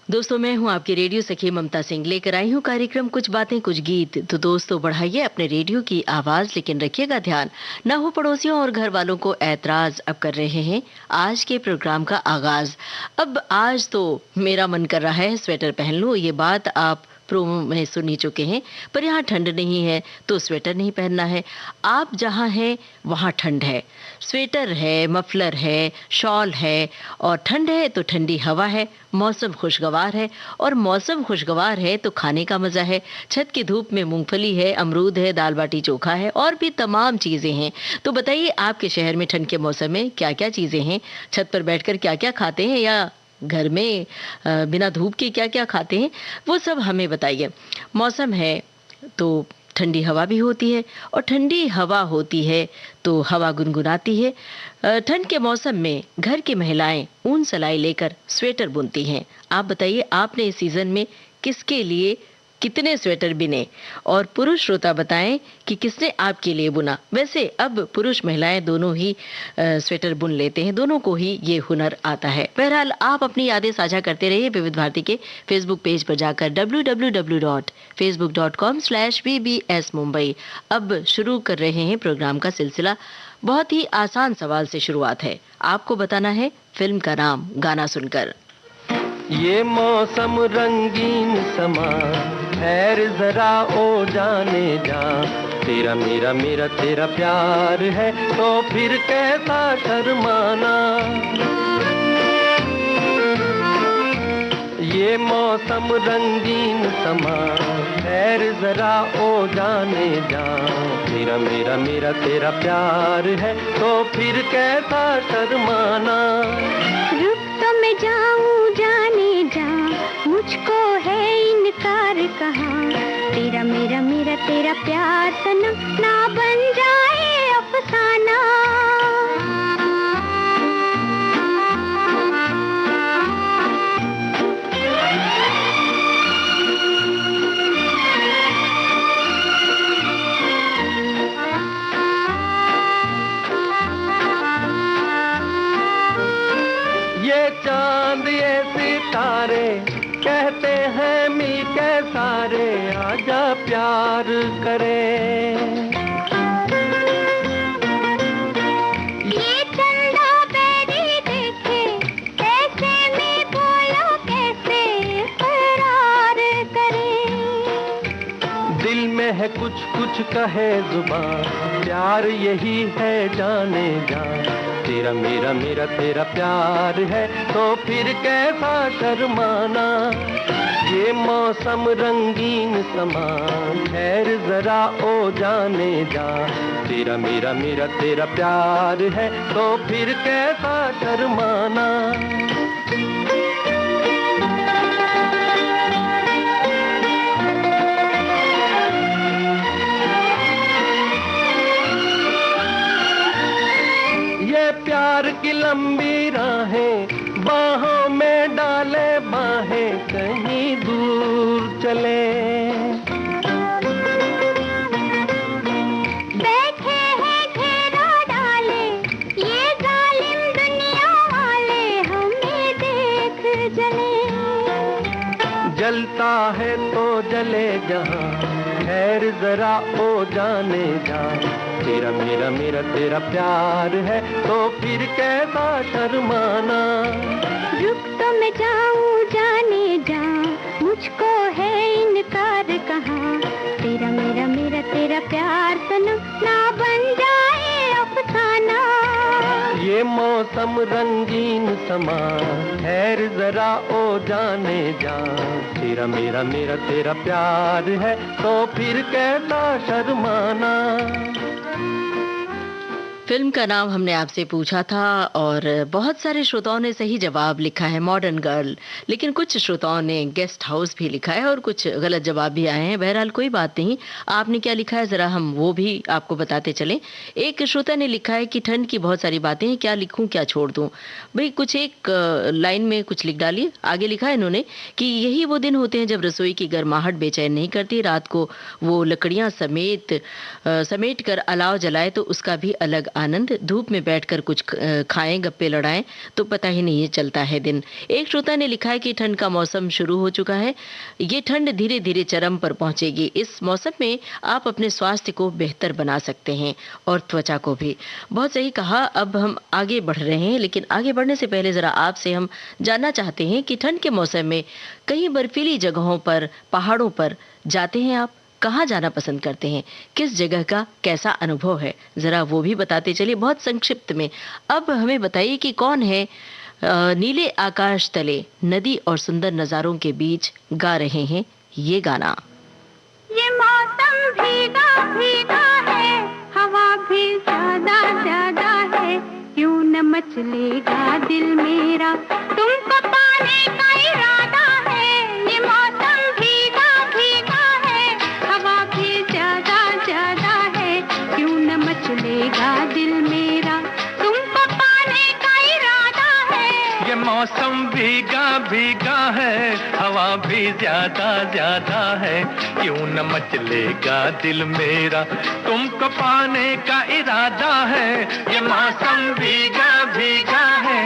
दोस्तों, मैं हूं आपकी रेडियो सखी ममता सिंह, लेकर आई हूं कार्यक्रम कुछ बातें कुछ गीत। तो दोस्तों, बढ़ाइए अपने रेडियो की आवाज, लेकिन रखिएगा ध्यान न हो पड़ोसियों और घर वालों को ऐतराज। अब कर रहे हैं आज के प्रोग्राम का आगाज। अब आज तो मेरा मन कर रहा है स्वेटर पहन लूं। ये बात आप प्रोमो में सुन ही चुके हैं, पर यहाँ ठंड नहीं है तो स्वेटर नहीं पहनना है। आप जहाँ हैं वहाँ ठंड है, स्वेटर है, मफलर है, शॉल है, और ठंड है तो ठंडी हवा है। मौसम खुशगवार है, और मौसम खुशगवार है तो खाने का मजा है। छत की धूप में मूंगफली है, अमरूद है, दाल बाटी चोखा है, और भी तमाम चीजें हैं। तो बताइए, आपके शहर में ठंड के मौसम में क्या क्या चीजें हैं? छत पर बैठकर क्या क्या खाते हैं, या घर में बिना धूप के क्या क्या खाते हैं, वो सब हमें बताइए। मौसम है तो ठंडी हवा भी होती है, और ठंडी हवा होती है तो हवा गुनगुनाती है। ठंड के मौसम में घर की महिलाएं ऊन सलाई लेकर स्वेटर बुनती हैं। आप बताइए, आपने इस सीजन में किसके लिए कितने स्वेटर बिने? और पुरुष श्रोता बताएं कि किसने आपके लिए बुना। वैसे अब पुरुष महिलाएं दोनों ही स्वेटर बुन लेते हैं, दोनों को ही ये हुनर आता है। बहरहाल, आप अपनी यादें साझा करते रहिए विविध भारती के फेसबुक पेज पर जाकर www.facebook.com/bbs मुंबई। अब शुरू कर रहे हैं प्रोग्राम का सिलसिला। बहुत ही आसान सवाल से शुरुआत है। आपको बताना है फिल्म का नाम, गाना सुनकर। ये मौसम रंगीन समा, ठहर जरा ओ जाने जा, तेरा मेरा मेरा तेरा प्यार है तो फिर कैसा शर्माना। ये मौसम रंगीन समा, ठहर जरा ओ जाने जा, तेरा मेरा मेरा तेरा प्यार है तो फिर कैसा शर्माना। रुक तो मैं जाऊं जाने जा, मुझको है इनकार कहाँ, तेरा मेरा मेरा तेरा प्यार सनम ना बन जाए अफसाना। ये चांद ये सितारे कहते हैं मिल के सारे, आजा प्यार करें। ये चंदा बेरी देखे ऐसे में बोलो कैसे करार करें। दिल में है कुछ कुछ कहे जुबान, प्यार यही है जाने जा, तेरा मेरा मेरा तेरा प्यार है तो फिर कैसा शर्माना। ये मौसम रंगीन समा, ठहर जरा ओ जाने जा, तेरा मेरा मेरा तेरा प्यार है तो फिर कैसा शर्माना। प्यार की लंबी राहें, बाहों में डाले बाहें, कहीं दूर चले। बैठे हैं घेरा डाले ये जालिम दुनिया वाले, हमें देख जले। जलता है तो जले जहां, ठहर जरा ओ जाने जा, तेरा मेरा मेरा तेरा प्यार है तो फिर कैसा शर्माना। रुक तो मैं जाऊं जाने जा, मुझको है इनकार कहाँ, तेरा मेरा मेरा तेरा प्यार सनम ना बन जाए अफसाना। ये मौसम रंगीन समा, ठहर जरा ओ जाने जा, तेरा मेरा मेरा तेरा प्यार है तो फिर कैसा शर्माना। फिल्म का नाम हमने आपसे पूछा था, और बहुत सारे श्रोताओं ने सही जवाब लिखा है, मॉडर्न गर्ल। लेकिन कुछ श्रोताओं ने गेस्ट हाउस भी लिखा है, और कुछ गलत जवाब भी आए हैं। बहरहाल कोई बात नहीं, आपने क्या लिखा है जरा हम वो भी आपको बताते चलें। एक श्रोता ने लिखा है कि ठंड की बहुत सारी बातें हैं, क्या लिखूं क्या छोड़ दूं। भाई कुछ एक लाइन में कुछ लिख डालिए। आगे लिखा है इन्होंने कि यही वो दिन होते हैं जब रसोई की गर्माहट बेचैन नहीं करती, रात को वो लकड़ियां समेट कर अलाव जलाए तो उसका भी अलग आनंद, धूप में बैठकर कुछ खाएं, गप्पे लड़ाएं तो पता ही नहीं चलता है दिन। एक श्रोता ने लिखा है कि ठंड का मौसम शुरू हो चुका है, ये ठंड धीरे धीरे चरम पर पहुंचेगी। इस मौसम में आप अपने स्वास्थ्य को बेहतर बना सकते हैं और त्वचा को भी। बहुत सही कहा। अब हम आगे बढ़ रहे हैं, लेकिन आगे बढ़ने से पहले जरा आपसे हम जानना चाहते हैं कि ठंड के मौसम में कहीं बर्फीली जगहों पर, पहाड़ों पर जाते हैं आप? कहाँ जाना पसंद करते हैं? किस जगह का कैसा अनुभव है, जरा वो भी बताते चलिए बहुत संक्षिप्त में। अब हमें बताइए कि कौन है नीले आकाश तले नदी और सुंदर नजारों के बीच गा रहे हैं ये गाना। ये मौसम भीगा भीगा है, हवा भी ज्यादा ज्यादा है, क्यों न मचलेगा दिल मेरा, तुमको पाने का इरादा है। ये मौसम भीगा भीगा है, हवा भी ज्यादा ज्यादा है, क्यों न मचलेगा दिल मेरा, तुमको पाने का इरादा है। ये मौसम भीगा भीगा है, हवा भी ज्यादा ज्यादा है, क्यों न मचलेगा दिल मेरा, तुमको पाने का इरादा है। ये मौसम भीगा भीगा है।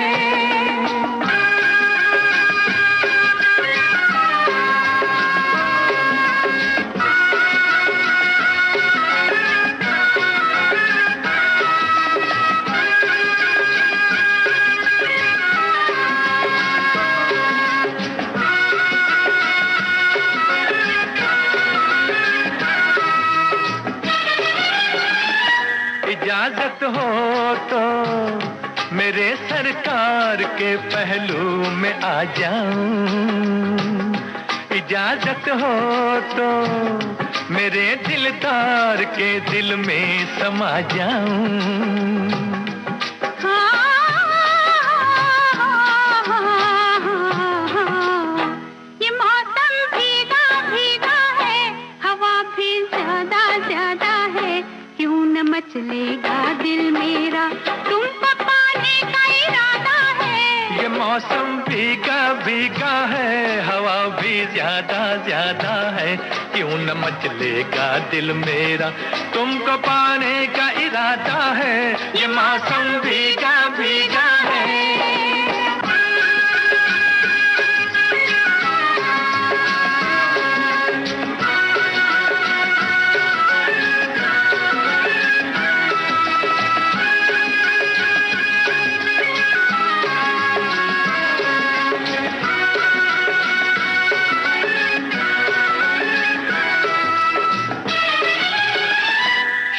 इजाजत हो तो मेरे सरकार के पहलू में आ जाऊं, इजाजत हो तो मेरे दिलदार के दिल में समा जाऊं। ये मौसम भीगा भीगा है, हवा भी ज्यादा ज्यादा है, क्यों न मचलेगा दिल मेरा, तुमको पाने का इरादा है। ये मौसम भीगा भीगा है, हवा भी ज्यादा ज्यादा है, क्यों न मचलेगा दिल मेरा, तुमको पाने का इरादा है। ये मौसम भीगा भीगा है।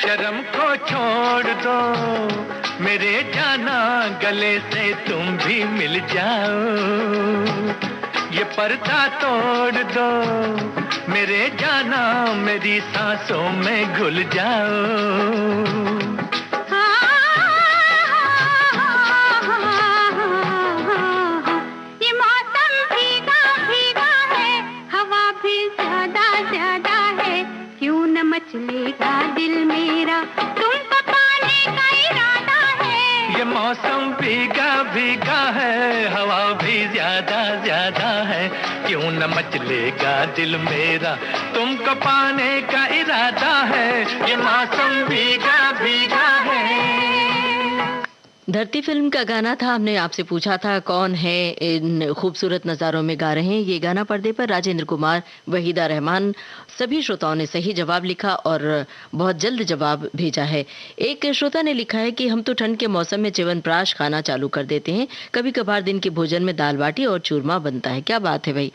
शर्म को छोड़ दो मेरे जाना, गले से तुम भी मिल जाओ, ये पर्दा तोड़ दो मेरे जाना, मेरी सांसों में घुल जाओ। ये मौसम भीगा भीगा है, हवा भी ज्यादा ज्यादा है, क्यों न मचलेगा दिल मेरा, तुमको पाने का इरादा है। ये मौसम भीगा भीगा है, हवा भी ज्यादा ज्यादा है, क्यों न मचलेगा दिल मेरा, तुमको पाने का इरादा है। ये मौसम भीगा भीगा है। धरती फिल्म का गाना था। हमने आपसे पूछा था कौन है इन खूबसूरत नज़ारों में गा रहे हैं ये गाना। पर्दे पर राजेंद्र कुमार, वहीदा रहमान, सभी श्रोताओं ने सही जवाब लिखा और बहुत जल्द जवाब भेजा है। एक श्रोता ने लिखा है कि हम तो ठंड के मौसम में च्यवनप्राश खाना चालू कर देते हैं, कभी कभार दिन के भोजन में दाल बाटी और चूरमा बनता है। क्या बात है भाई।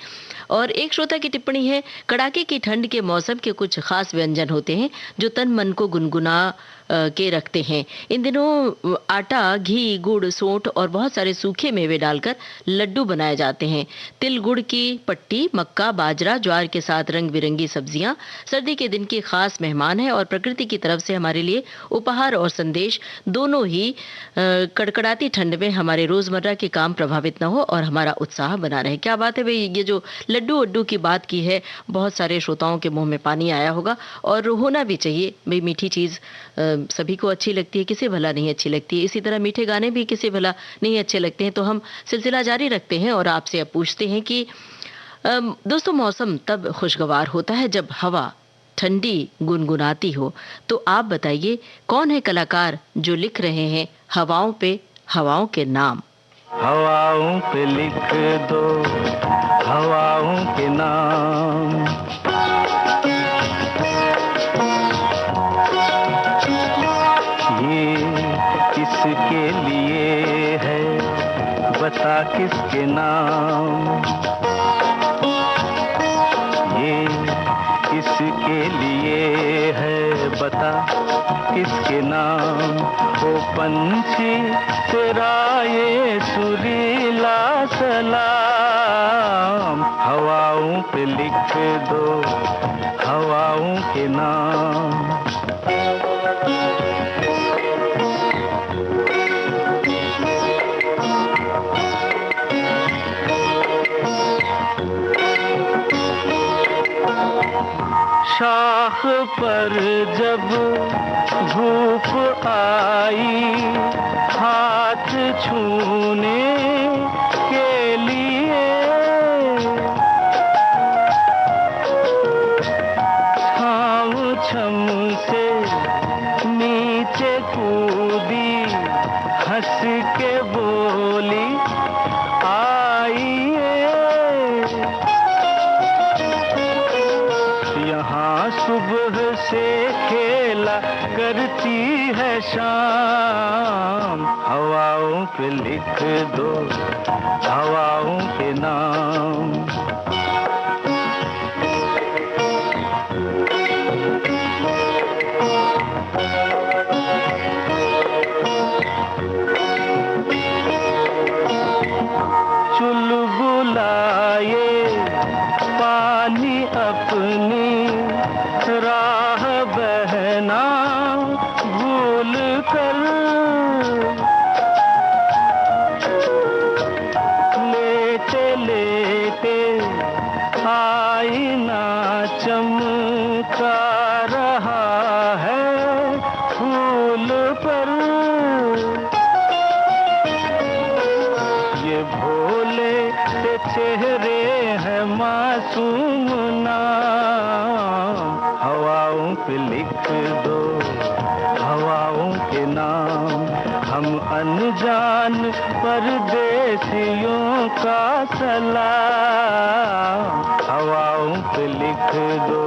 और एक श्रोता की टिप्पणी है, कड़ाके की ठंड के मौसम के कुछ खास व्यंजन होते हैं जो तन मन को गुनगुना के रखते हैं। इन दिनों आटा, घी, गुड़, सोंठ और बहुत सारे सूखे मेवे डालकर लड्डू बनाए जाते हैं। तिल गुड़ की पट्टी, मक्का, बाजरा, ज्वार के साथ रंग बिरंगी सब्जियां सर्दी के दिन की खास मेहमान है और प्रकृति की तरफ से हमारे लिए उपहार और संदेश दोनों ही। कड़कड़ाती ठंड में हमारे रोजमर्रा के काम प्रभावित न हो और हमारा उत्साह बना रहे। क्या बात है भाई। ये जो लड्डू वड्डू की बात की है, बहुत सारे श्रोताओं के मुंह में पानी आया होगा और होना भी चाहिए भाई। मीठी चीज सभी को अच्छी लगती है, किसे भला नहीं अच्छी लगती है। इसी तरह मीठे गाने भी किसे भला नहीं अच्छे लगते हैं। तो हम सिलसिला जारी रखते हैं और आपसे अब पूछते हैं कि दोस्तों, मौसम तब खुशगवार होता है जब हवा ठंडी गुनगुनाती हो। तो आप बताइए कौन है कलाकार जो लिख रहे हैं हवाओं पे हवाओं के नाम। हवाओं पे लिख दो हवाओं के नाम, ये किसके लिए है बता किसके नाम, ये किसके लिए है बता किसके नाम। ओ पंछी तेरा ये सुरीला सलाम, हवाओं पे लिख दो हवाओं के नाम। शाख पर जब धूप आई हाथ छूने के लिए, छाँव छम से नीचे कूदी हंस के बोली आइए, यहाँ सुबह से खेला करती है शाम, हवाओं पे लिख दो हवाओं के नाम। चुलबुलाए पानी अपनी राह बहना भूल कर, लेटे लेटे आईना चमका रहा है फूल पर, ये भोले से चेहरे हैं मासूम नाम, हवाओं पे लिख दो हवाओं के नाम। हम अनजान परदेसियों का सलाम, हवाओं पे लिख दो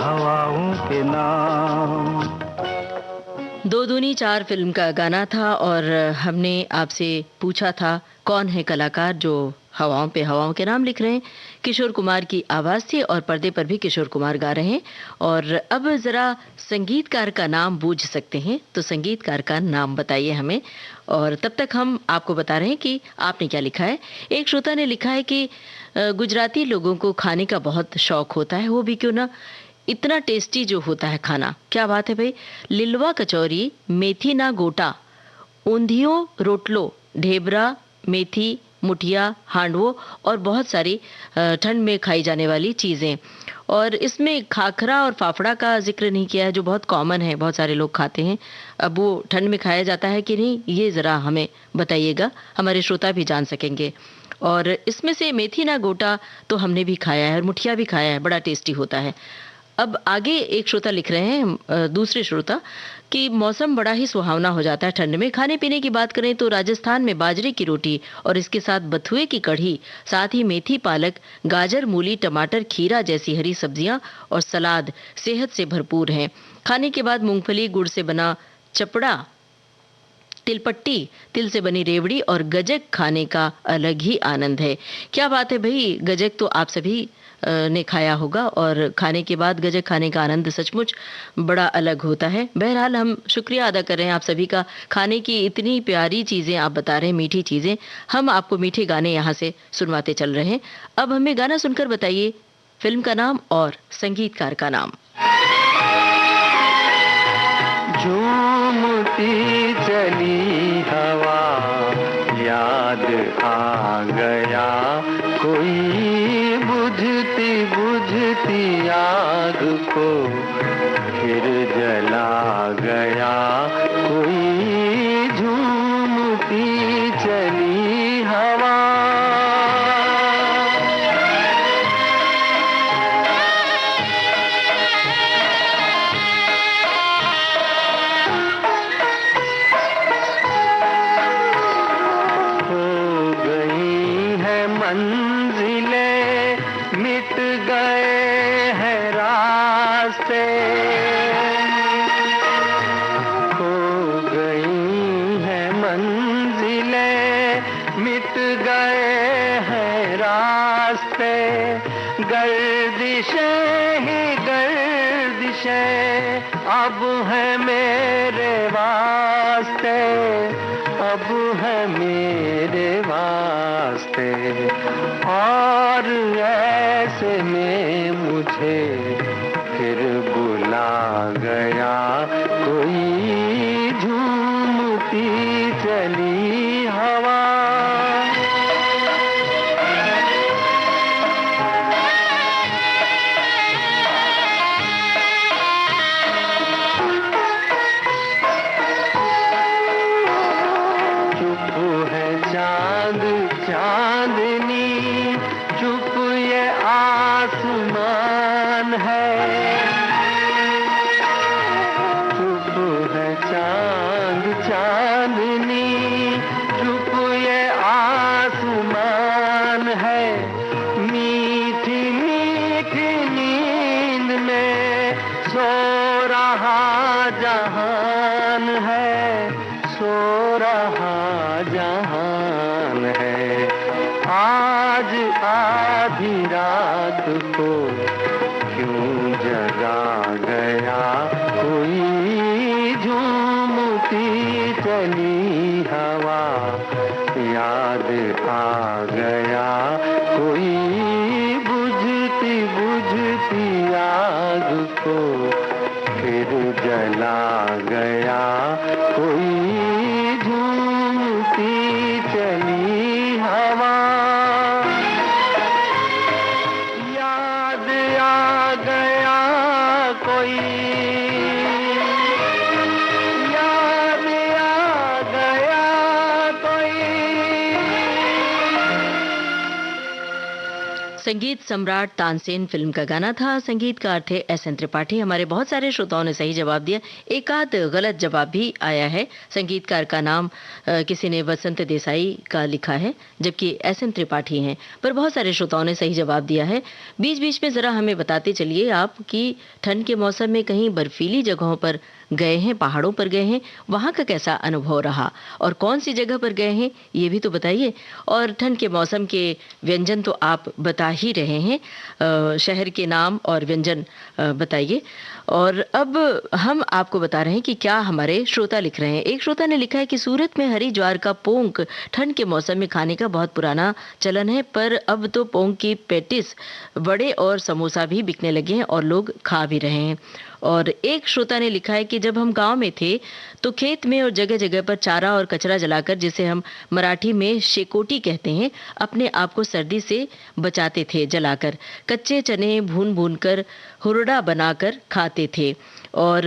हवाओं के नाम। दो दूनी चार फिल्म का गाना था और हमने आपसे पूछा था कौन है कलाकार जो हवाओं पे हवाओं के नाम लिख रहे हैं। किशोर कुमार की आवाज थी और पर्दे पर भी किशोर कुमार गा रहे हैं। और अब जरा संगीतकार का नाम बूझ सकते हैं, तो संगीतकार का नाम बताइए हमें। और तब तक हम आपको बता रहे हैं कि आपने क्या लिखा है। एक श्रोता ने लिखा है कि गुजराती लोगों को खाने का बहुत शौक होता है, वो भी क्यों ना इतना टेस्टी जो होता है खाना। क्या बात है भाई। लिलवा कचौरी, मेथी ना गोटा, ऊंधियो रोटलो, ढेबरा, मेथी, मुठिया, हांडवो और बहुत सारी ठंड में खाई जाने वाली चीज़ें। और इसमें खाखरा और फाफड़ा का जिक्र नहीं किया है, जो बहुत कॉमन है, बहुत सारे लोग खाते हैं। अब वो ठंड में खाया जाता है कि नहीं, ये ज़रा हमें बताइएगा, हमारे श्रोता भी जान सकेंगे। और इसमें से मेथी ना गोटा तो हमने भी खाया है और मुठिया भी खाया है, बड़ा टेस्टी होता है। अब आगे एक श्रोता लिख रहे हैं, दूसरे श्रोता, कि मौसम बड़ा ही सुहावना हो जाता है ठंड में। खाने पीने की बात करें तो राजस्थान में बाजरे की रोटी और इसके साथ बथुए की कढ़ी, साथ ही मेथी, पालक, गाजर, मूली, टमाटर, खीरा जैसी हरी सब्जियां और सलाद सेहत से भरपूर हैं। खाने के बाद मूंगफली, गुड़ से बना चपड़ा, तिलपट्टी, तिल से बनी रेवड़ी और गजक खाने का अलग ही आनंद है। क्या बात है भाई, गजक तो आप सभी ने खाया होगा और खाने के बाद गजक खाने का आनंद सचमुच बड़ा अलग होता है। बहरहाल हम शुक्रिया अदा कर रहे हैं आप सभी का, खाने की इतनी प्यारी चीज़ें आप बता रहे हैं, मीठी चीज़ें। हम आपको मीठे गाने यहाँ से सुनवाते चल रहे हैं। अब हमें गाना सुनकर बताइए फिल्म का नाम और संगीतकार का नाम। झूमती चली हवा, याद आ गया कोई बुझती बुझती आग को, फिर जला गया कोई झूमती चली हवा। वास्ते, गर्दिशें ही गर्दिशें अब है मेरे वास्ते, अब है मेरे वास्ते। और ऐसे में मुझे फिर बुला गया कोई झूमती चली हवा। चांदनी चुप ये आसमान है, चुप है चांद चांदनी चुप ये आसमान है। मीठी मीठी नींद में सो रहा जहान है, सो रहा जहान है। आज आधी रात को क्यों जगा गया कोई झूमती चली हवा। याद आ गया कोई बुझती बुझती आग को फिर जला गया कोई झूमती चली हवा। याद आ गया कोई, याद आ गया कोई। संगीत सम्राट तानसेन फिल्म का गाना था। संगीतकार थे एस.एन. त्रिपाठी। हमारे बहुत सारे श्रोताओं ने सही जवाब दिया, एक आध गलत जवाब भी आया है। संगीतकार का नाम किसी ने वसंत देसाई का लिखा है, जबकि एस.एन. त्रिपाठी हैं। पर बहुत सारे श्रोताओं ने सही जवाब दिया है। बीच बीच में ज़रा हमें बताते चलिए आप कि ठंड के मौसम में कहीं बर्फीली जगहों पर गए हैं, पहाड़ों पर गए हैं, वहाँ का कैसा अनुभव रहा और कौन सी जगह पर गए हैं ये भी तो बताइए। और ठंड के मौसम के व्यंजन तो आप बता ही रहे हैं, शहर के नाम और व्यंजन बताइए। और अब हम आपको बता रहे हैं कि क्या हमारे श्रोता लिख रहे हैं। एक श्रोता ने लिखा है कि सूरत में हरी ज्वार का पोंक ठंड के मौसम में खाने का बहुत पुराना चलन है, पर अब तो पोंक की पेटिस, वड़े और समोसा भी बिकने लगे हैं और लोग खा भी रहे हैं। और एक श्रोता ने लिखा है कि जब हम गांव में थे तो खेत में और जगह जगह पर चारा और कचरा जलाकर, जिसे हम मराठी में शेकोटी कहते हैं, अपने आप को सर्दी से बचाते थे। जलाकर कच्चे चने भून भून कर हुरडा बनाकर खाते थे। और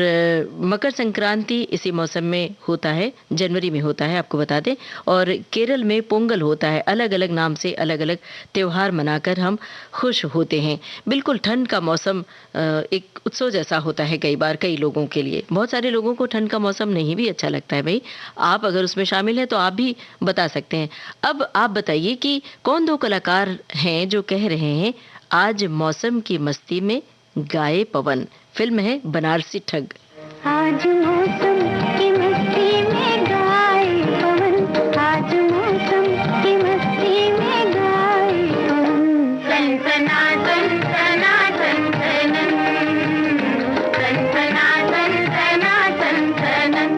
मकर संक्रांति इसी मौसम में होता है, जनवरी में होता है, आपको बता दें। और केरल में पोंगल होता है। अलग अलग नाम से अलग अलग त्योहार मनाकर हम खुश होते हैं। बिल्कुल ठंड का मौसम एक उत्सव जैसा होता है कई बार कई लोगों के लिए। बहुत सारे लोगों को ठंड का मौसम नहीं भी अच्छा लगता है। भाई आप अगर उसमें शामिल हैं तो आप भी बता सकते हैं। अब आप बताइए कि कौन दो कलाकार हैं जो कह रहे हैं आज मौसम की मस्ती में गाए पवन। फिल्म है बनारसी ठग। आज मौसम की मस्ती में गाए पवन, आज मौसम की मस्ती में गाए पवन। सनसना सनसना सनसनन, सनसना सनसना सनसनन।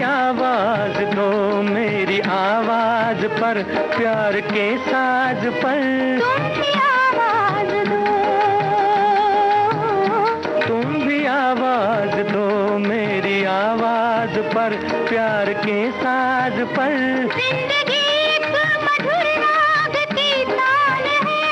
आवाज दो मेरी आवाज पर, प्यार के साज पर। तुम भी आवाज दो, तुम भी आवाज दो मेरी आवाज पर, प्यार के साज पर। जिंदगी एक मधुर राग की तान है,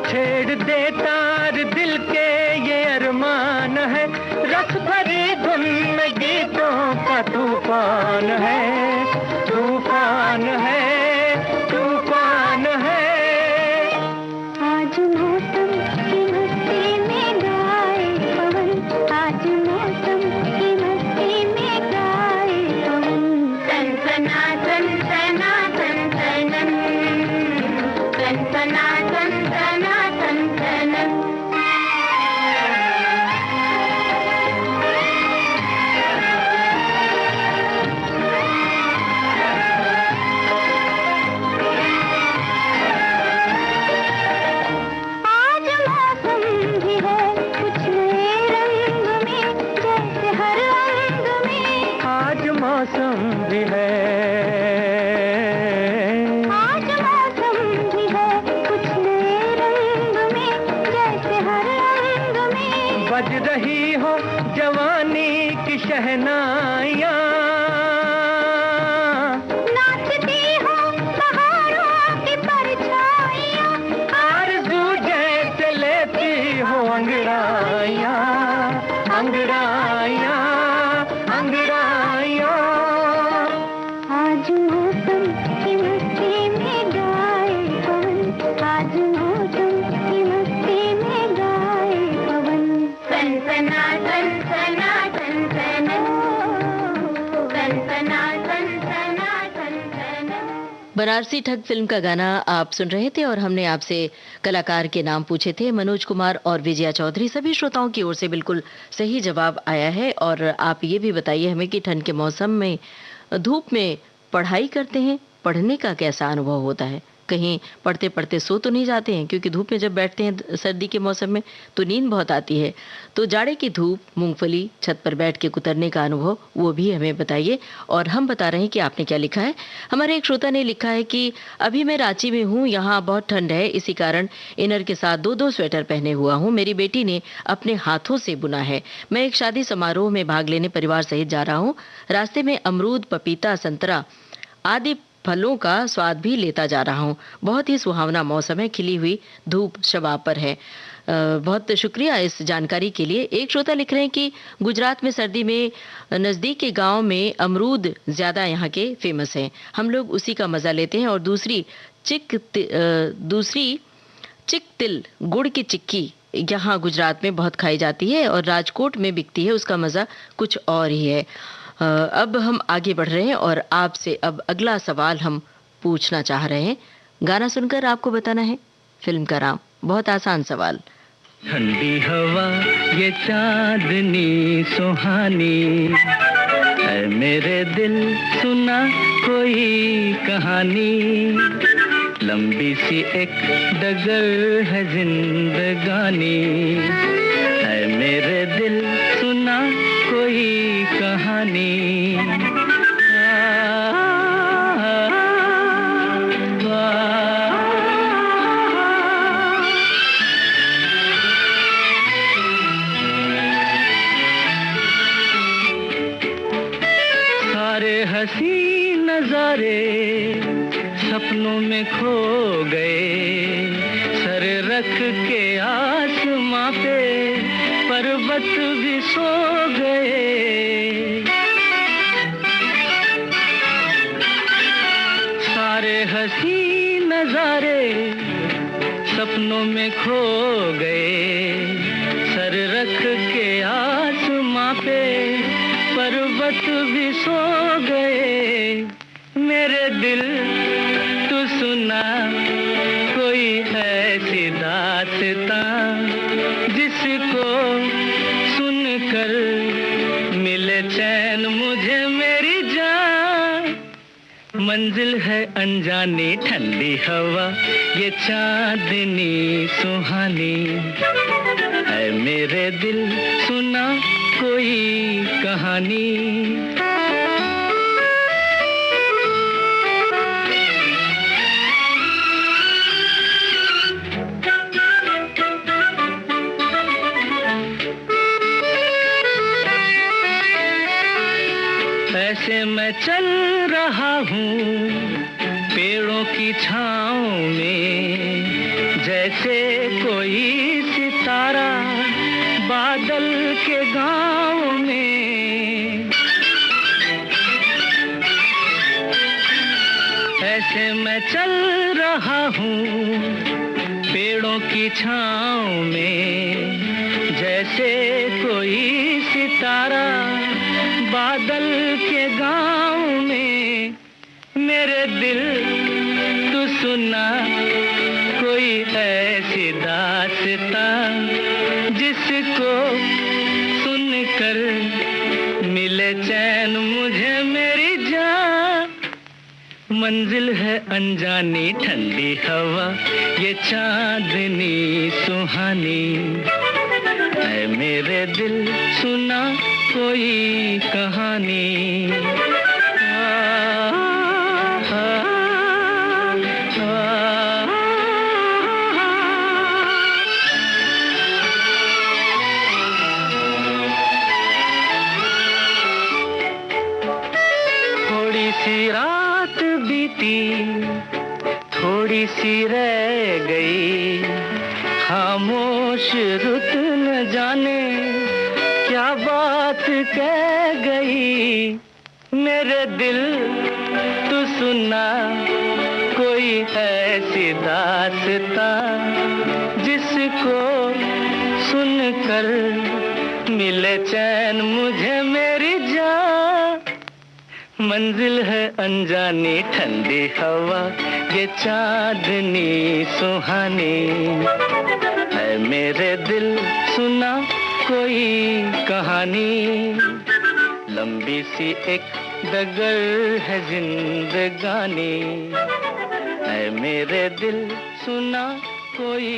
छेड़ दे तार दिल के ये अरमान है। रस भरी धुन में गीतों का तूफान है, तूफान है, तूफान है। आज मौसम की मस्ती में गाए पवन, आज मौसम की मस्ती में गाए पवन। सनसना सनसना सनसनन, सनसना सनसना सनसना। मौसम भी है, आज मौसम भी है कुछ नए रंग में, जैसे हर रंग में बज रही हो जवानी की शहनाइयाँ, नाचती हो बहारों की परछाइयाँ, आरज़ू जैसे लेती हो अंगड़ाइयाँ, अंगड़ाइयाँ, अंगड़ाइयाँ। आज मौसम की मस्ती में गाए पवन, आज मौसम की मस्ती में गाए पवन। सनसना सनसना सनसना, सनसना सनसना सनसना। बनारसी ठग फिल्म का गाना आप सुन रहे थे और हमने आपसे कलाकार के नाम पूछे थे, मनोज कुमार और विजया चौधरी। सभी श्रोताओं की ओर से बिल्कुल सही जवाब आया है। और आप ये भी बताइए हमें कि ठंड के मौसम में धूप में पढ़ाई करते हैं, पढ़ने का कैसा अनुभव होता है? कहीं पढ़ते पढ़ते सो तो नहीं जाते हैं? क्योंकि धूप में जब बैठते हैं सर्दी के मौसम में तो नींद बहुत आती है। तो जाड़े की धूप, मूंगफली, छत पर बैठ के कुतरने का अनुभव वो भी हमें बताइए। और हम बता रहे हैं कि आपने क्या लिखा है। हमारे एक श्रोता ने लिखा है कि अभी मैं रांची में हूँ, यहाँ बहुत ठंड है, इसी कारण इनर के साथ 2-2 स्वेटर पहने हुआ हूँ। मेरी बेटी ने अपने हाथों से बुना है। मैं एक शादी समारोह में भाग लेने परिवार सहित जा रहा हूँ। रास्ते में अमरूद, पपीता, संतरा आदि फलों का स्वाद भी लेता जा रहा हूँ। बहुत ही सुहावना मौसम है, खिली हुई धूप शबाब पर है। बहुत शुक्रिया इस जानकारी के लिए। एक श्रोता लिख रहे हैं कि गुजरात में सर्दी में नज़दीक के गांव में अमरूद ज़्यादा यहाँ के फेमस हैं, हम लोग उसी का मज़ा लेते हैं। और दूसरी चिक तिल गुड़ की चिक्की यहाँ गुजरात में बहुत खाई जाती है और राजकोट में बिकती है, उसका मज़ा कुछ और ही है। अब हम आगे बढ़ रहे हैं और आपसे अब अगला सवाल हम पूछना चाह रहे हैं। गाना सुनकर आपको बताना है फिल्म का नाम। बहुत आसान सवाल। ठंडी हवा ये चांदनी सुहानी है, मेरे दिल सुना कोई कहानी, लंबी सी एक डगर है जिंदगानी है, मेरे दिल सुना कोई कहानी। सारे हसी नजारे सपनों में खो गए, सर रख के आसमां पे पर्वत भी सो गए। सारे हसी नजारे सपनों में खो गए, सर रख के आसमां पे पर्वत भी सो गए। मेरे दिल तू सुना कोई ऐसी दास्तां, जिसको सुनकर मिले चैन मुझे मेरी जान। मंजिल है अनजानी, ठंडी हवा ये चांदनी सुहानी है, मेरे दिल सुना कोई कहानी। ऐसे मैं चल रहा हूँ पेड़ों की छाँव में, जैसे कोई सितारा बादल के गाँव में। ऐसे मैं चल रहा हूँ पेड़ों की छाँव में, जैसे कोई सितारा बादल के गाँव में। मेरे दिल तू सुना दास्तां जिसको सुनकर मिले चैन मुझे मेरी जान। मंजिल है अनजानी ठंडी हवा ये चांदनी सुहानी, ऐ मेरे दिल सुना कोई कहानी। थोड़ी सी रात बीती, थोड़ी सी रह गई, खामोश रुत न जाने क्या बात कह गई। मेरे दिल तू सुना कोई ऐसी दास्तां जिसको सुनकर मिले चैन मुझे मेरी जान। मंजिल है अनजानी ठंडी हवा ये चांदनी सुहानी, है मेरे दिल सुना कोई कहानी। लंबी सी एक डगर है जिंदगानी, है मेरे दिल सुना कोई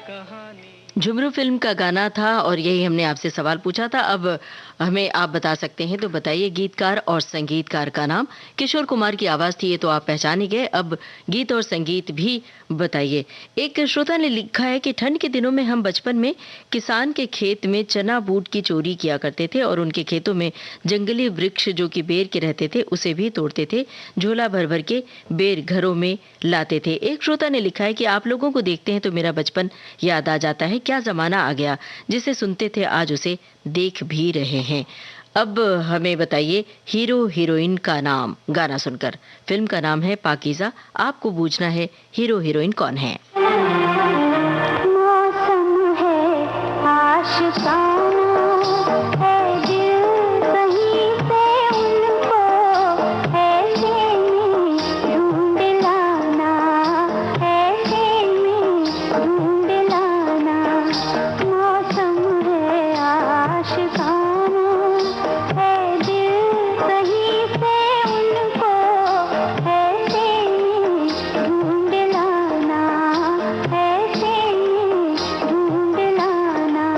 कहानी। झुमरू फिल्म का गाना था और यही हमने आपसे सवाल पूछा था। अब हमें आप बता सकते हैं तो बताइए गीतकार और संगीतकार का नाम। किशोर कुमार की आवाज थी ये तो आप पहचान ही गए, अब गीत और संगीत भी बताइए। एक श्रोता ने लिखा है कि ठंड के दिनों में हम बचपन में किसान के खेत में चना बूट की चोरी किया करते थे और उनके खेतों में जंगली वृक्ष जो कि बेर के रहते थे उसे भी तोड़ते थे, झोला भर भर के बेर घरों में लाते थे। एक श्रोता ने लिखा है कि आप लोगों को देखते हैं तो मेरा बचपन याद आ जाता है, क्या जमाना आ गया, जिसे सुनते थे आज उसे देख भी रहे हैं। अब हमें बताइए हीरो हीरोइन का नाम गाना सुनकर। फिल्म का नाम है पाकीज़ा, आपको पूछना है हीरो हीरोइन कौन है। मौसम है आशिकाना, है दिल कहीं से उनको ऐसे में ढूंढ लाना, ऐसे में ढूंढ लाना। मौसम है आशिकाना, है दिल कहीं से उनको ऐसे में ढूंढ लाना, ऐसे में ढूंढ लाना।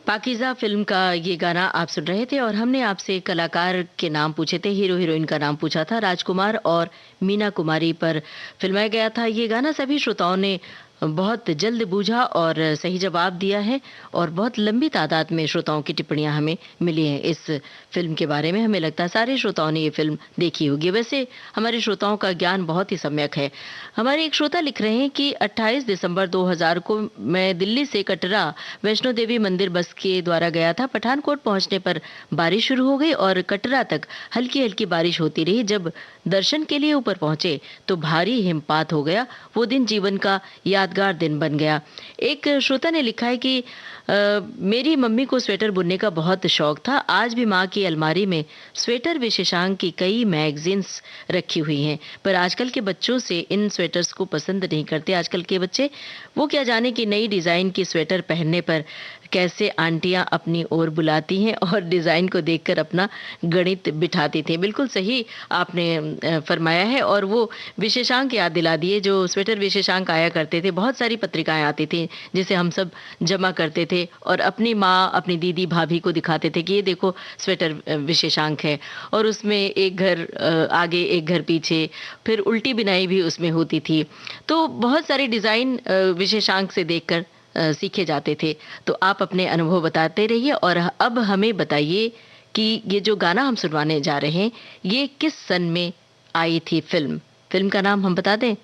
पाकीज़ा फिल्म का ये गाना आप सुन रहे थे और हमने आपसे कलाकार के नाम पूछे थे, हीरो हीरोइन का नाम पूछा था। राजकुमार और मीना कुमारी पर फिल्माया गया था ये गाना। सभी श्रोताओं ने बहुत जल्द बूझा और सही जवाब दिया है और बहुत लंबी तादाद में श्रोताओं की टिप्पणियां हमें मिली हैं इस फिल्म के बारे में। हमें लगता है सारे श्रोताओं ने ये फिल्म देखी होगी। वैसे हमारे श्रोताओं का ज्ञान बहुत ही सम्यक है। हमारे एक श्रोता लिख रहे हैं कि 28 दिसंबर 2000 को मैं दिल्ली से कटरा वैष्णो देवी मंदिर बस के द्वारा गया था। पठानकोट पहुंचने पर बारिश शुरू हो गई और कटरा तक हल्की हल्की बारिश होती रही। जब दर्शन के लिए ऊपर पहुंचे तो भारी हिमपात हो गया। वो दिन जीवन का यादगार दिन बन गया। एक श्रोता ने लिखा है कि मेरी मम्मी को स्वेटर बुनने का बहुत शौक था। आज भी माँ की अलमारी में स्वेटर विशेषांक की कई मैगजीन्स रखी हुई हैं, पर आजकल के बच्चों से इन स्वेटर्स को पसंद नहीं करते। आजकल के बच्चे वो क्या जाने कि नई डिज़ाइन की स्वेटर पहनने पर कैसे आंटियां अपनी ओर बुलाती हैं और डिज़ाइन को देखकर अपना गणित बिठाती थी। बिल्कुल सही आपने फरमाया है और वो विशेषांक याद दिला दिए जो स्वेटर विशेषांक आया करते थे। बहुत सारी पत्रिकाएं आती थी जिसे हम सब जमा करते थे और अपनी माँ, अपनी दीदी, भाभी को दिखाते थे कि ये देखो स्वेटर विशेषांक है, और उसमें एक घर आगे एक घर पीछे, फिर उल्टी बिनाई भी उसमें होती थी। तो बहुत सारे डिज़ाइन विशेषांक से देखकर सीखे जाते थे। तो आप अपने अनुभव बताते रहिए और अब हमें बताइए कि ये जो गाना हम सुनवाने जा रहे हैं ये किस सन में आई थी फिल्म। फिल्म का नाम हम बता दें,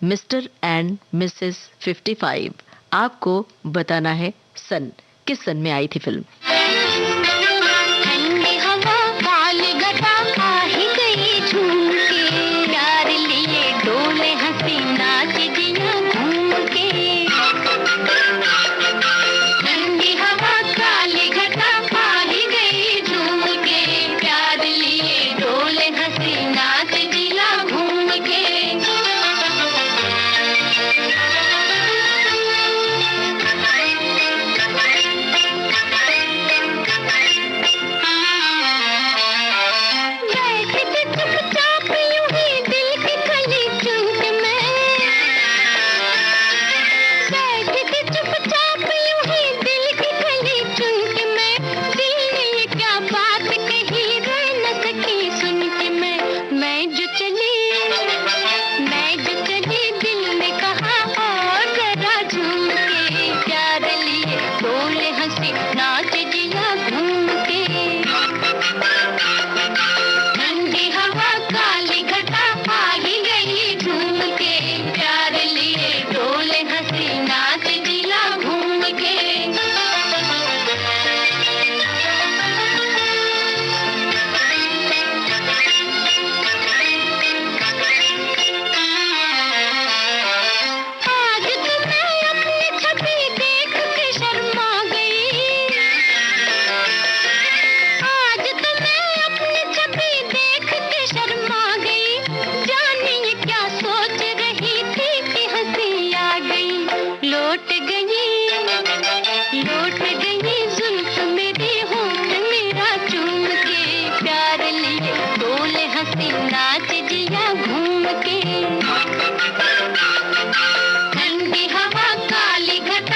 मिस्टर एंड मिसेस 55। आपको बताना है सन, किस सन में आई थी फिल्म। ठंडी हवा काल घटा आ ही गई झूम के, प्यार लिए डोले हंसी नाच जिया घूम के। ठंडी हवा काल घटा आ ही गई झूम के, प्यार लिए डोले हंसी नाच जिया घूम के। नाच जिया घूम के। ठंडी हवा काली घटा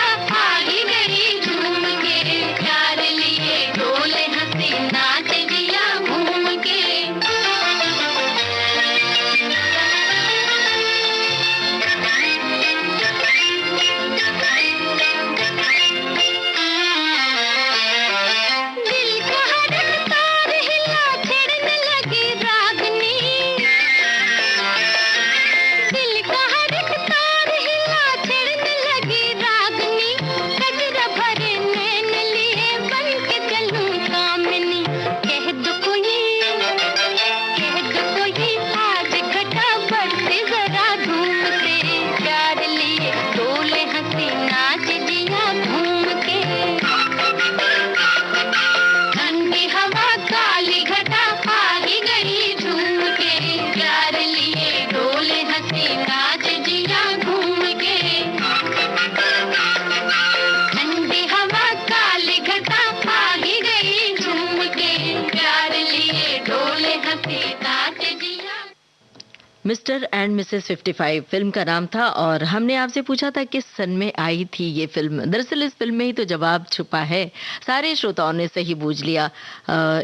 मिस्टर एंड मिसेस 55 फिल्म का नाम था और हमने आपसे पूछा था किस सन में आई थी ये फिल्म। दरअसल इस फिल्म में ही तो जवाब छुपा है। सारे श्रोताओं ने सही बूझ लिया।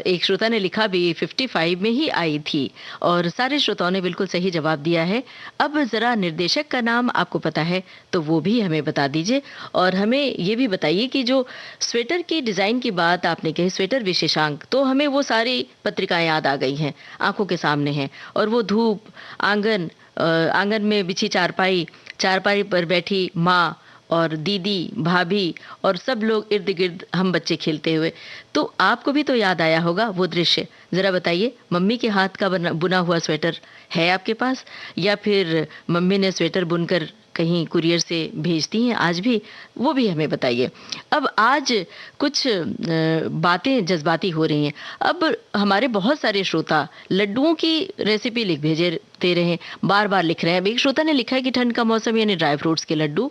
एक श्रोता ने लिखा भी 55 में ही आई थी और सारे श्रोताओं ने बिल्कुल सही जवाब दिया है। अब जरा निर्देशक का नाम आपको पता है तो वो भी हमें बता दीजिए और हमें ये भी बताइए कि जो स्वेटर की डिजाइन की बात आपने कही, स्वेटर विशेषांक, तो हमें वो सारी पत्रिकाएं याद आ गई हैं, आंखों के सामने हैं। और वो धूप, आंगन में बिछी चारपाई, चारपाई पर बैठी माँ और दीदी, भाभी और सब लोग इर्द गिर्द हम बच्चे खेलते हुए। तो आपको भी तो याद आया होगा वो दृश्य। जरा बताइए, मम्मी के हाथ का बुना हुआ स्वेटर है आपके पास, या फिर मम्मी ने स्वेटर बुनकर कहीं कुरियर से भेजती हैं आज भी, वो भी हमें बताइए। अब आज कुछ बातें जज्बाती हो रही हैं। अब हमारे बहुत सारे श्रोता लड्डुओं की रेसिपी लिख भेजे दे रहे हैं, बार बार लिख रहे हैं। अब एक श्रोता ने लिखा है कि ठंड का मौसम यानी ड्राई फ्रूट्स के लड्डू,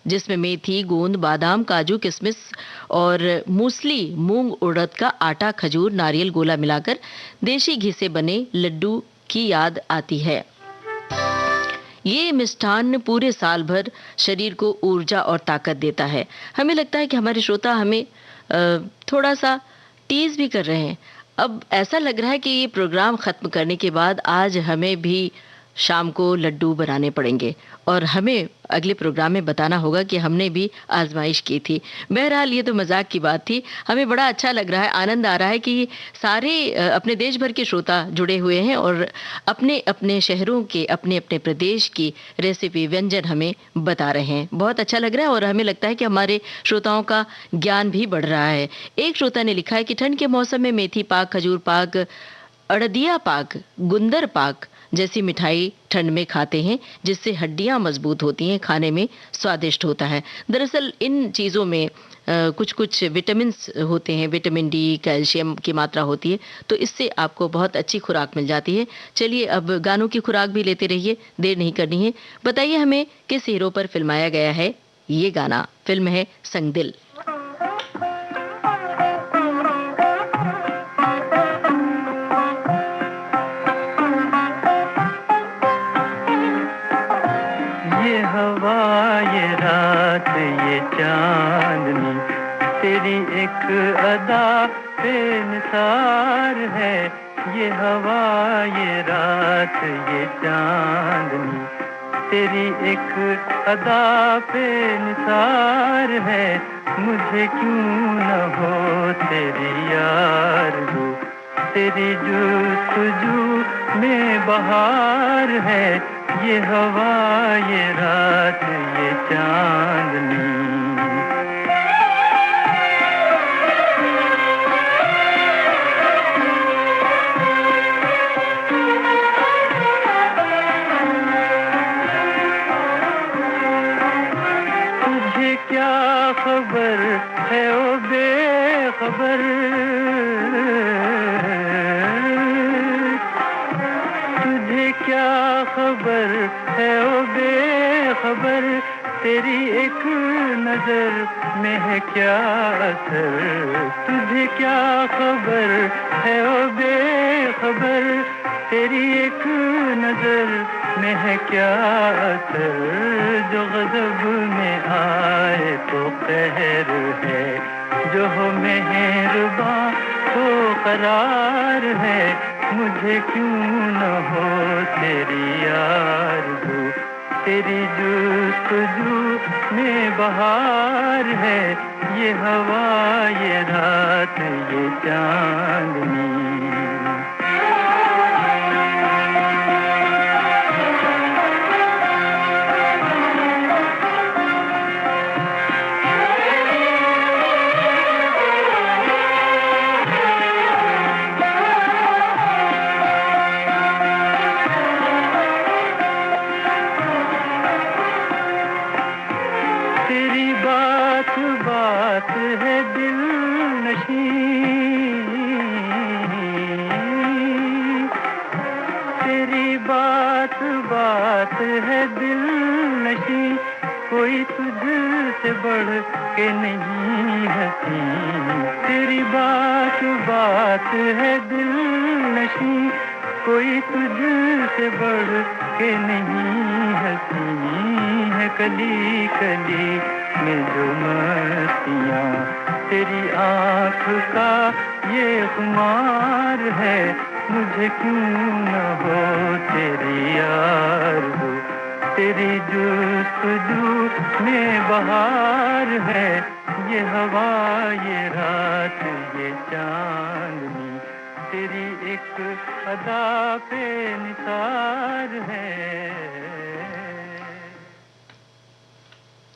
जिसमें मेथी, गोंद, बादाम, काजू, किशमिश और मूसली, मूंग, उड़द का आटा, खजूर, नारियल, गोला मिलाकर देशी घी से बने लड्डू की याद आती है। ये मिष्ठान्न पूरे साल भर शरीर को ऊर्जा और ताकत देता है। हमें लगता है कि हमारे श्रोता हमें थोड़ा सा टीज भी कर रहे हैं। अब ऐसा लग रहा है कि ये प्रोग्राम खत्म करने के बाद आज हमें भी शाम को लड्डू बनाने पड़ेंगे और हमें अगले प्रोग्राम में बताना होगा कि हमने भी आजमाइश की थी। बहरहाल ये तो मजाक की बात थी। हमें बड़ा अच्छा लग रहा है, आनंद आ रहा है कि सारे अपने देश भर के श्रोता जुड़े हुए हैं और अपने अपने शहरों के, अपने अपने प्रदेश की रेसिपी, व्यंजन हमें बता रहे हैं। बहुत अच्छा लग रहा है और हमें लगता है कि हमारे श्रोताओं का ज्ञान भी बढ़ रहा है। एक श्रोता ने लिखा है कि ठंड के मौसम में मेथी पाक, खजूर पाक, अड़दिया पाक, गुंदर पाक जैसी मिठाई ठंड में खाते हैं, जिससे हड्डियां मजबूत होती हैं, खाने में स्वादिष्ट होता है। दरअसल इन चीज़ों में कुछ कुछ विटामिन होते हैं, विटामिन डी, कैल्शियम की मात्रा होती है, तो इससे आपको बहुत अच्छी खुराक मिल जाती है। चलिए अब गानों की खुराक भी लेते रहिए, देर नहीं करनी है। बताइए हमें किस हीरो पर फिल्माया गया है ये गाना। फिल्म है संग दिल। चांदनी तेरी एक अदा पे निसार है, ये हवा, ये रात, ये चांदनी तेरी एक अदा पे निसार है। मुझे क्यों न हो तेरी यार, तेरी जुस्तजू में बहार है, ये हवा, ये रात, ये चांदनी। तुझे क्या खबर है ओ बेखबर, तुझे क्या खबर है ओ बेखबर, तेरी एक नजर में है क्या असर। तुझे क्या खबर है ओ बेखबर, तेरी एक नजर में है क्या असर। जो गजब में आए तो कहर है, जो हो मेहरबां तो करार है। मुझे क्यों न हो तेरी आरज़ू, तेरी जुस्तजू में बहार है, ये हवा, ये रात, ये चांदनी। बात है दिल नशी, कोई तुझसे बढ़ के नहीं हंसी। तेरी बात बात है दिल नशी, कोई तुझसे बढ़ के नहीं हंसी है कली कली में जो मस्तियाँ तेरी आँख का ये खुमार है मुझे क्यों न हो तेरी आरज़ू तेरी जुस्तजू में बहार है ये हवा ये रात ये चांदनी तेरी एक अदा पे निसार है।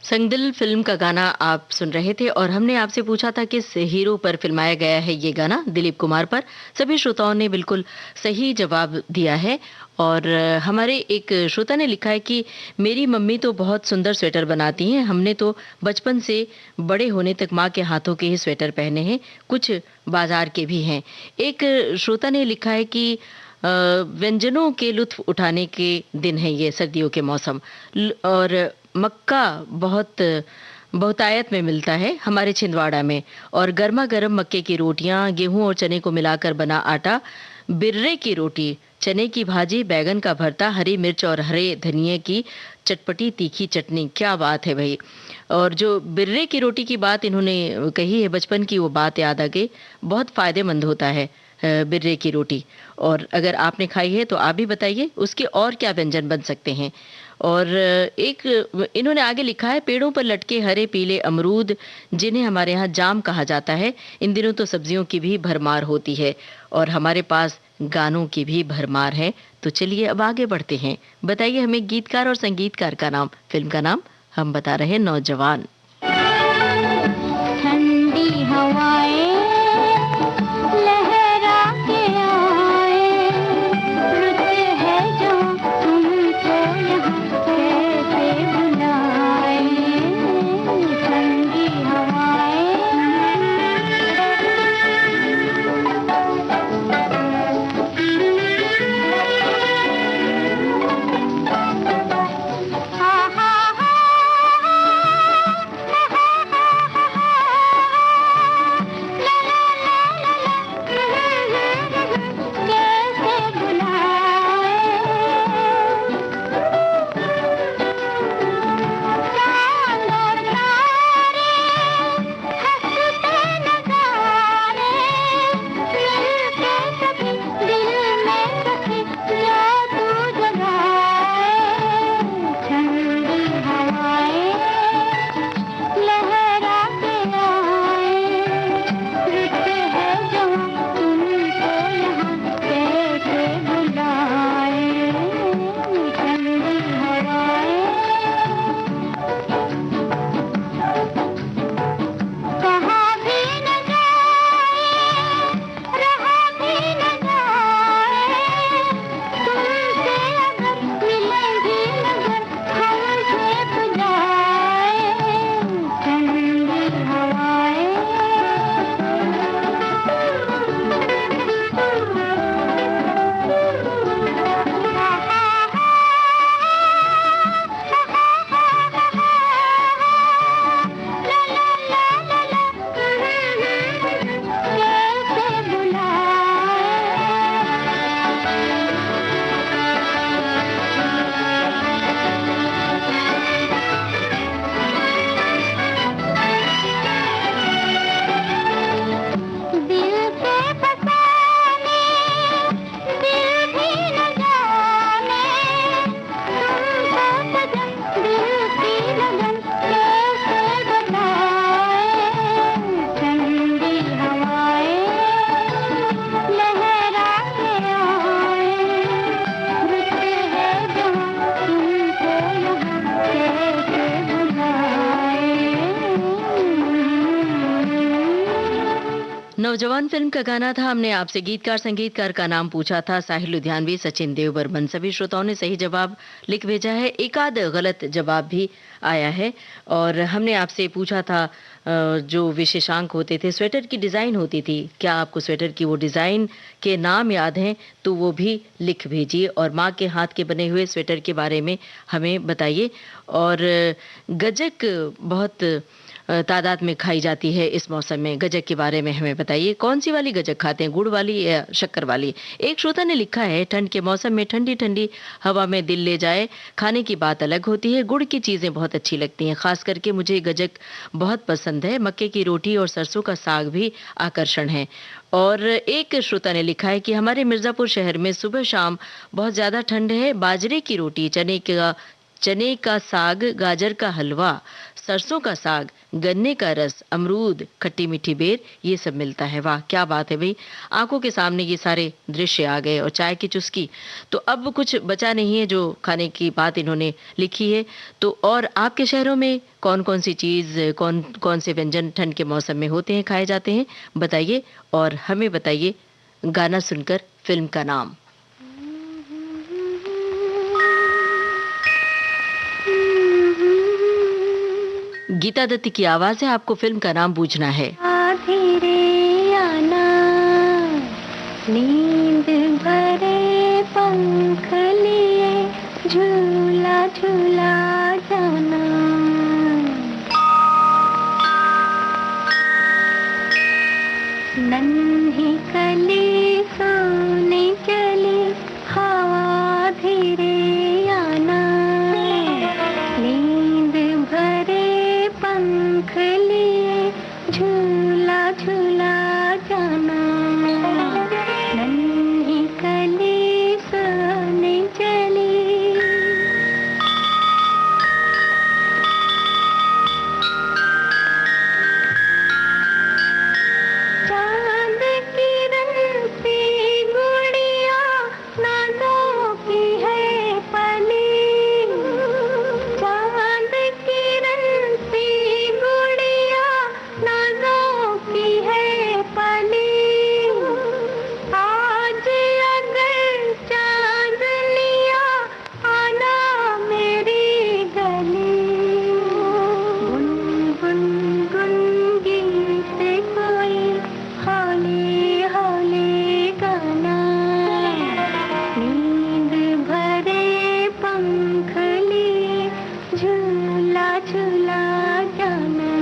संगदिल फिल्म का गाना आप सुन रहे थे और हमने आपसे पूछा था किस हीरो पर फिल्माया गया है ये गाना। दिलीप कुमार पर। सभी श्रोताओं ने बिल्कुल सही जवाब दिया है और हमारे एक श्रोता ने लिखा है कि मेरी मम्मी तो बहुत सुंदर स्वेटर बनाती हैं, हमने तो बचपन से बड़े होने तक माँ के हाथों के ही स्वेटर पहने हैं, कुछ बाजार के भी हैं। एक श्रोता ने लिखा है कि व्यंजनों के लुत्फ उठाने के दिन है ये सर्दियों के मौसम और मक्का बहुतायत में मिलता है हमारे छिंदवाड़ा में और गर्मा गर्म मक्के की रोटियां, गेहूं और चने को मिलाकर बना आटा, बिर्रे की रोटी, चने की भाजी, बैगन का भरता, हरी मिर्च और हरे धनिये की चटपटी तीखी चटनी। क्या बात है भाई। और जो बिर्रे की रोटी की बात इन्होंने कही है, बचपन की वो बात याद आ गई। बहुत फायदेमंद होता है बिर्रे की रोटी और अगर आपने खाई है तो आप भी बताइए उसके और क्या व्यंजन बन सकते हैं। और एक इन्होंने आगे लिखा है पेड़ों पर लटके हरे पीले अमरूद जिन्हें हमारे यहाँ जाम कहा जाता है, इन दिनों तो सब्जियों की भी भरमार होती है और हमारे पास गानों की भी भरमार है। तो चलिए अब आगे बढ़ते हैं। बताइए हमें गीतकार और संगीतकार का नाम। फिल्म का नाम हम बता रहे हैं नौजवान। ठंडी हवाएं लहरा के आए, रुत है जो तुमको यहाँ कैसे बुलाए। ठंडी हवाएं नौजवान फिल्म का गाना था। हमने आपसे गीतकार संगीतकार का नाम पूछा था। साहिल लुधियानवी, सचिन देव बर्मन। सभी श्रोताओं ने सही जवाब लिख भेजा है। एक आध गलत जवाब भी आया है। और हमने आपसे पूछा था जो विशेषांक होते थे, स्वेटर की डिज़ाइन होती थी, क्या आपको स्वेटर की वो डिज़ाइन के नाम याद हैं? तो वो भी लिख भेजिए और माँ के हाथ के बने हुए स्वेटर के बारे में हमें बताइए। और गजक बहुत तादाद में खाई जाती है इस मौसम में? गज्जक के बारे में हमें बताइए, कौन सी वाली गज्जक खाते हैं, गुड़ वाली या शक्कर वाली? एक श्रोता ने लिखा है, ठंड के मौसम में ठंडी ठंडी हवा में दिल ले जाए, खाने की बात अलग होती है। गुड़ की चीजें बहुत अच्छी लगती हैं, खास करके मुझे गज्जक बहुत पसंद है। मक्के की रोटी और सरसों का साग भी आकर्षण है। और एक श्रोता ने लिखा है कि हमारे मिर्जापुर शहर में सुबह शाम बहुत ज्यादा ठंड है। बाजरे की रोटी, चने का साग, गाजर का हलवा, सरसों का साग, गन्ने का रस, अमरूद, खट्टी मीठी बेर, ये सब मिलता है। वाह क्या बात है भाई, आंखों के सामने ये सारे दृश्य आ गए। और चाय की चुस्की, तो अब कुछ बचा नहीं है जो खाने की बात इन्होंने लिखी है। तो और आपके शहरों में कौन कौन सी चीज, कौन कौन से व्यंजन ठंड के मौसम में होते हैं, खाए जाते हैं, बताइए और हमें बताइए। गाना सुनकर फिल्म का नाम। गीता दत्त की आवाज है, आपको फिल्म का नाम बूझना है। धीरे आना, नींद भरे पंख लिए झूला झूला जाना। नन्ही कली सोने चली, हवा धीरे आना, नींद भरे पंख लिए झूला झूला जाना। नन्ही कली सोने चली। चांद किरण सी गुड़िया नाजों की है पली। चांद किरण सी गुड़िया नाजों की है पली। आज अगर चांद लिया आना मेरी गली। गुन गुन गुन गीत कोई हौले हौले गाना। नींद भरे पंख लिए झूला झूला जाना।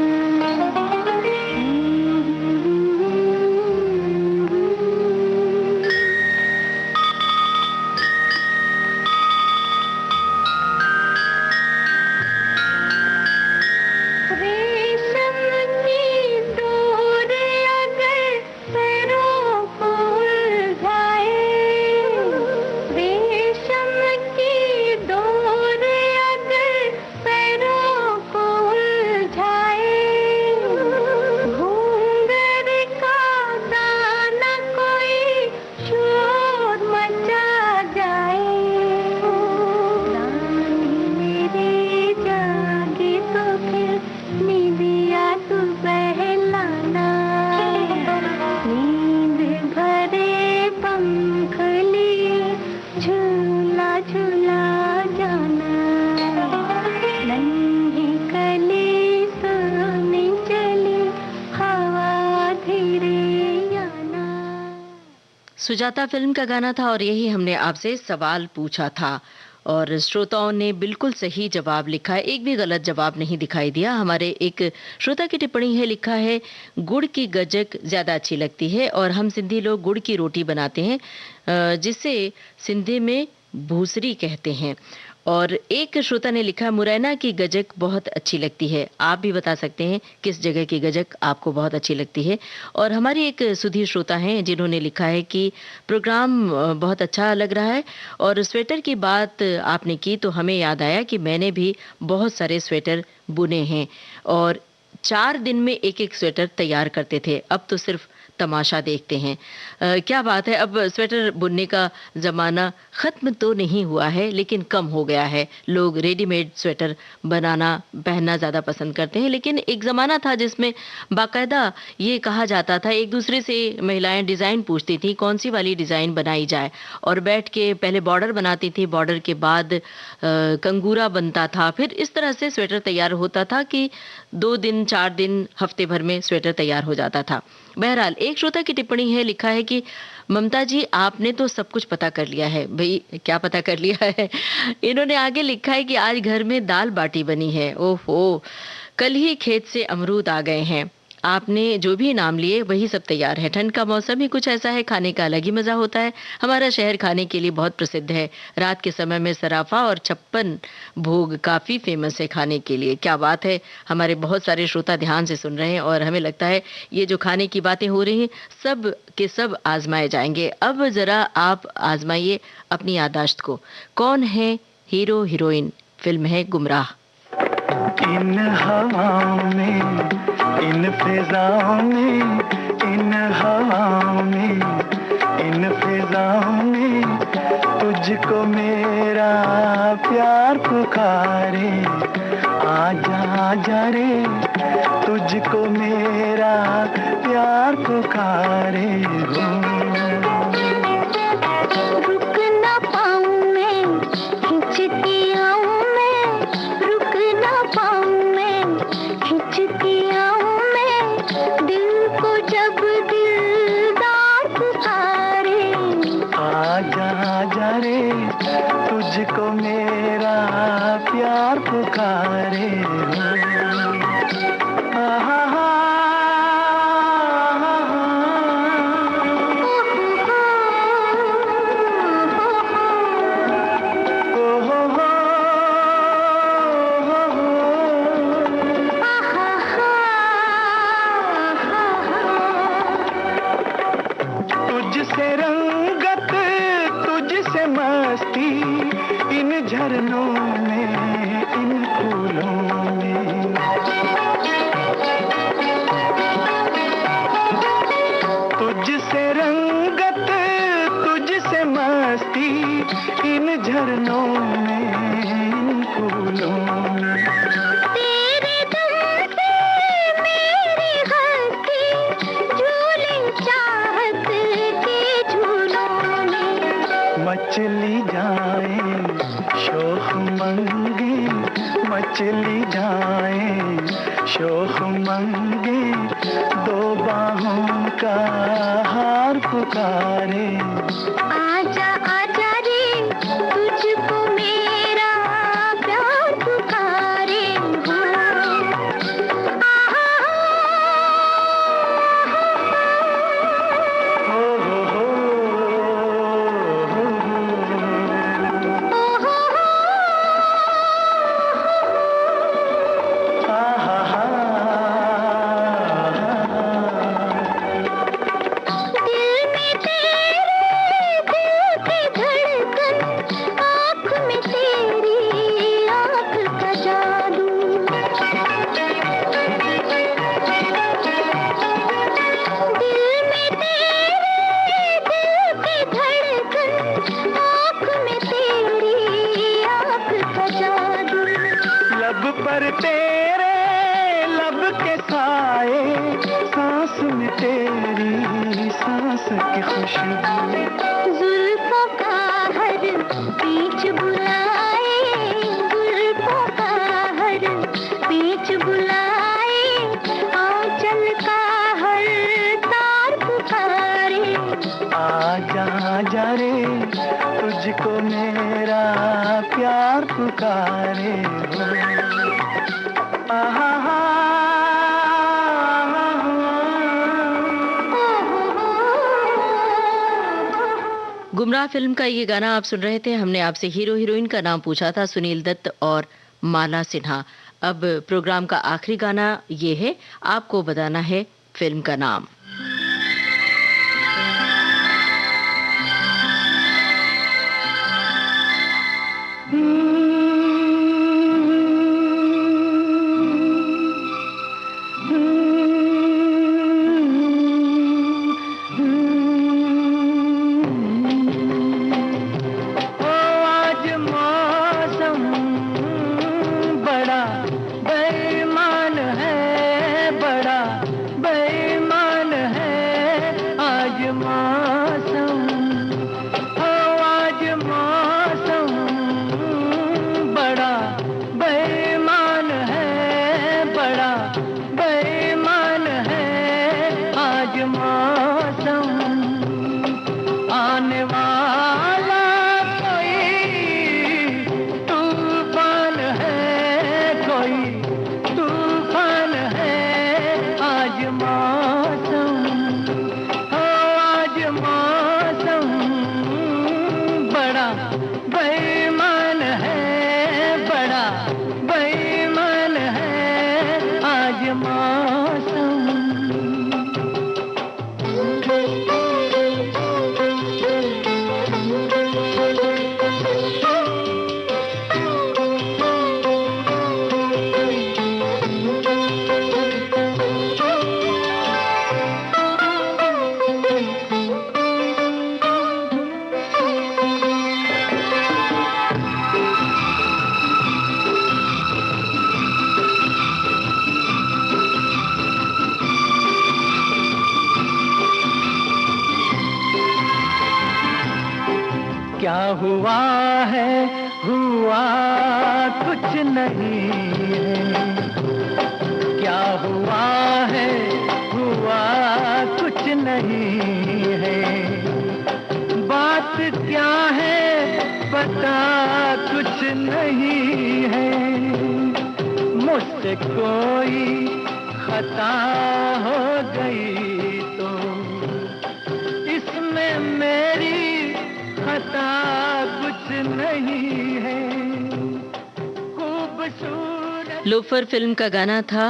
रेशम की डोर अगर पैरों को उलझाए। रेशम की डोर अगर पैरों को उलझाए। घूंघर का दाना कोई शोर मचा जाए। रानी मेरे जागे तो फिर नींदिया तू बहलाना। नींद भरे पंख लिए झूला झूला जाना। नन्ही कली सोने चली, हवा धीरे आना। सुजाता फिल्म का गाना था और यही हमने आपसे सवाल पूछा था और श्रोताओं ने बिल्कुल सही जवाब लिखा है, एक भी गलत जवाब नहीं दिखाई दिया। हमारे एक श्रोता की टिप्पणी है, लिखा है गुड़ की गज्जक ज्यादा अच्छी लगती है और हम सिंधी लोग गुड़ की रोटी बनाते हैं, जिसे सिंधी में भूसरी कहते हैं। और एक श्रोता ने लिखा मुरैना की गज्जक बहुत अच्छी लगती है। आप भी बता सकते हैं किस जगह की गज्जक आपको बहुत अच्छी लगती है। और हमारी एक सुधीर श्रोता हैं जिन्होंने लिखा है कि प्रोग्राम बहुत अच्छा लग रहा है और स्वेटर की बात आपने की तो हमें याद आया कि मैंने भी बहुत सारे स्वेटर बुने हैं और 4 दिन में एक एक स्वेटर तैयार करते थे, अब तो सिर्फ तमाशा देखते हैं। क्या बात है, अब स्वेटर बुनने का ज़माना ख़त्म तो नहीं हुआ है लेकिन कम हो गया है। लोग रेडीमेड स्वेटर बनाना पहनना ज़्यादा पसंद करते हैं, लेकिन एक ज़माना था जिसमें बाकायदा ये कहा जाता था, एक दूसरे से महिलाएं डिज़ाइन पूछती थी कौन सी वाली डिज़ाइन बनाई जाए और बैठ के पहले बॉर्डर बनाती थी, बॉर्डर के बाद कंगूरा बनता था, फिर इस तरह से स्वेटर तैयार होता था कि 2 दिन 4 दिन हफ्ते भर में स्वेटर तैयार हो जाता था। बहरहाल एक श्रोता की टिप्पणी है, लिखा है कि ममता जी आपने तो सब कुछ पता कर लिया है। भाई क्या पता कर लिया है? इन्होंने आगे लिखा है कि आज घर में दाल बाटी बनी है। ओहो, कल ही खेत से अमरूद आ गए हैं। आपने जो भी नाम लिए वही सब तैयार है। ठंड का मौसम ही कुछ ऐसा है, खाने का अलग ही मजा होता है। हमारा शहर खाने के लिए बहुत प्रसिद्ध है। रात के समय में सराफा और छप्पन भोग काफी फेमस है खाने के लिए। क्या बात है, हमारे बहुत सारे श्रोता ध्यान से सुन रहे हैं और हमें लगता है ये जो खाने की बातें हो रही हैं सब के सब आजमाए जाएंगे। अब जरा आप आजमाइए अपनी याददाश्त को। कौन है हीरो हीरोइन? फिल्म है गुमराह। इन हवाओं में, इन फिजाओं में, इन हवाओं में, इन फिजाओं में तुझको मेरा प्यार पुकारे। आजा आजा रे, तुझको मेरा प्यार पुकारे। रुक ना पाऊं मैं, हिचकी आऊं मैं, रुक ना पाऊं मैं, हिचकी आऊं मैं, दिल को जब दिलदार पुकारे। आजा आजा रे, तुझको मेरा प्यार पुकारे। तुझसे रंगत, तुझसे मस्ती, इन झरनों में, इन फूलों में। तुझसे रंगत, तुझसे मस्ती, इन झरनों में, इन फूलों में। तेरे दम से मेरी हस्ती झूले चाहत के झूलों में। मचली जाए शोख मंगे, मचली जाए शोख मंगे, दो बाहों का हार पुकारे। आजा आजा रे, तुझको मेरा प्यार पुकारे। हो हो दिल में तेरे, दिल की धड़कन, आँख में तेरी आँख का जादू। दिल में तेरे, दिल की धड़कन, आँख में तेरी आँख का जादू। लब पर तेरे, लब के साए, सांस में तेरी सांस की खुशबू। जुल्फों का हर बीच बुलाए, जुल्फों का हर बीच बुलाए, आंचल का हर तार पुकारे। आजा आजा रे, तुझको मेरा प्यार पुकारे। गुमराह फिल्म का ये गाना आप सुन रहे थे। हमने आपसे हीरो हीरोइन का नाम पूछा था, सुनील दत्त और माला सिन्हा। अब प्रोग्राम का आखिरी गाना ये है, आपको बताना है फिल्म का नाम। आज मौसम बड़ा बेईमान है, बड़ा बेईमान है आज मौसम। आज मौसम बड़ा बेईमान है, बड़ा बेईमान है आज मौसम। आने वाला कोई तूफान है, कोई तूफान मौसम, हो आज मौसम बड़ा बेईमान है, बड़ा बेईमान है आज मौसम। क्या हुआ है, हुआ कुछ नहीं है, क्या हुआ है, हुआ कुछ नहीं है, बात क्या है पता कुछ नहीं है, मुझसे कोई खता हो गई तो इसमें मेरी खता कुछ नहीं है, खूबसूरत। लोफर फिल्म का गाना था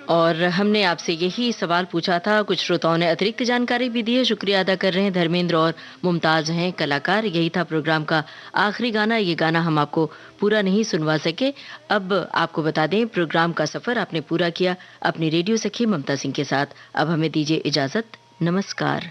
और हमने आपसे यही सवाल पूछा था। कुछ श्रोताओं ने अतिरिक्त जानकारी भी दी है, शुक्रिया अदा कर रहे हैं। धर्मेंद्र और मुमताज हैं कलाकार। यही था प्रोग्राम का आखिरी गाना। ये गाना हम आपको पूरा नहीं सुनवा सके। अब आपको बता दें, प्रोग्राम का सफर आपने पूरा किया अपनी रेडियो सखी ममता सिंह के साथ। अब हमें दीजिए इजाजत। नमस्कार।